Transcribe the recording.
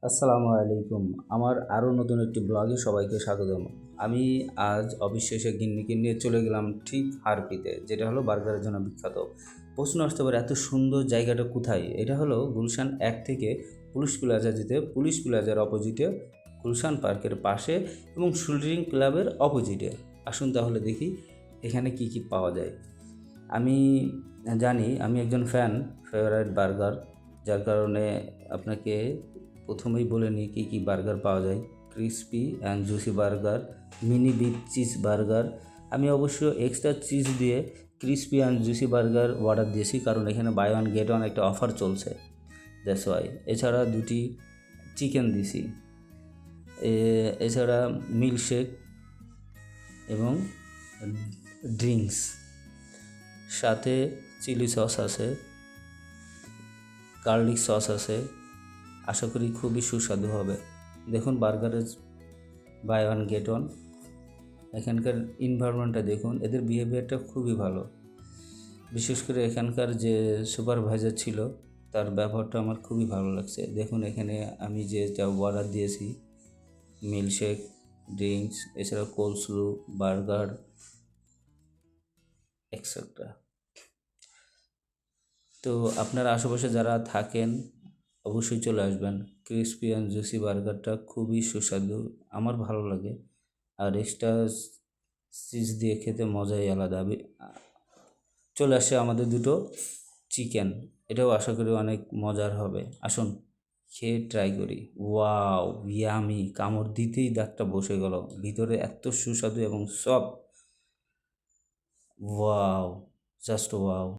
আসসালামু আলাইকুম। আমার আরও নতুন একটি ব্লগে সবাইকে স্বাগতম। আমি আজ অফিস শেষে গিন্নিকে নিয়ে চলে গেলাম ঠিক হারপিতে, যেটা হলো বার্গারের জন্য বিখ্যাত। প্রশ্ন আসতে পারে, এত সুন্দর জায়গাটা কোথায়? এটা হলো গুলশান 1 থেকে পুলিশ প্লাজা যেতে, পুলিশ প্লাজার অপোজিটে গুলশান পার্কের পাশে এবং শুটিং ক্লাবের অপোজিটে। আসুন তাহলে দেখি এখানে কি কি পাওয়া যায়। আমি জানি আমি একজন ফেভারিট বার্গার, যার কারণে আপনাকে প্রথমেই বলে নিই কী কী বার্গার পাওয়া যায়। Crispy and juicy burger, mini beef cheese burger. আমি অবশ্য এক্সট্রা চিজ দিয়ে crispy and juicy burger order দিয়েছি, কারণ এখানে বাই ওয়ান গেট ওয়ান একটা অফার চলছে, দ্যাটস ওয়াই। এছাড়া দুটি চিকেন দিছি, এছাড়া মিল্কশেক এবং ড্রিঙ্কস, সাথে চিলি সস আছে, গার্লিক সস আছে। আশা করি খুবই সুস্বাদু হবে। দেখুন বার্গারের বাই ওয়ান গেট ওয়ান। এখানকার এনভায়রনমেন্টটা দেখুন, এদের বিহেভিয়ারটা খুবই ভালো। বিশেষ করে এখানকার যে সুপারভাইজার ছিল, তার ব্যবহারটা আমার খুবই ভালো লাগছে। দেখুন এখানে আমি যেটা অর্ডার দিয়েছি, মিল্কশেক, ড্রিঙ্কস, এছাড়া কোলস্লু, বার্গার এক্সেট্রা। তো আপনারা আশেপাশে যারা থাকেন অবশ্যই চলে আসবেন। ক্রিসপি অ্যান্ড জুসি বার্গারটা খুবই সুস্বাদু, আমার ভালো লাগে। আর এক্সট্রা চিজ দিয়ে খেতে মজাই আলাদা। চলে আসে আমাদের দুটো চিকেন, এটাও আশা করি অনেক মজার হবে। আসুন খেয়ে ট্রাই করি। Wow, yummy! কামড় দিতেই দাঁতটা বসে গেল। ভিতরে এত সুস্বাদু এবং সফট, ওয়াও, জাস্ট ওয়াও।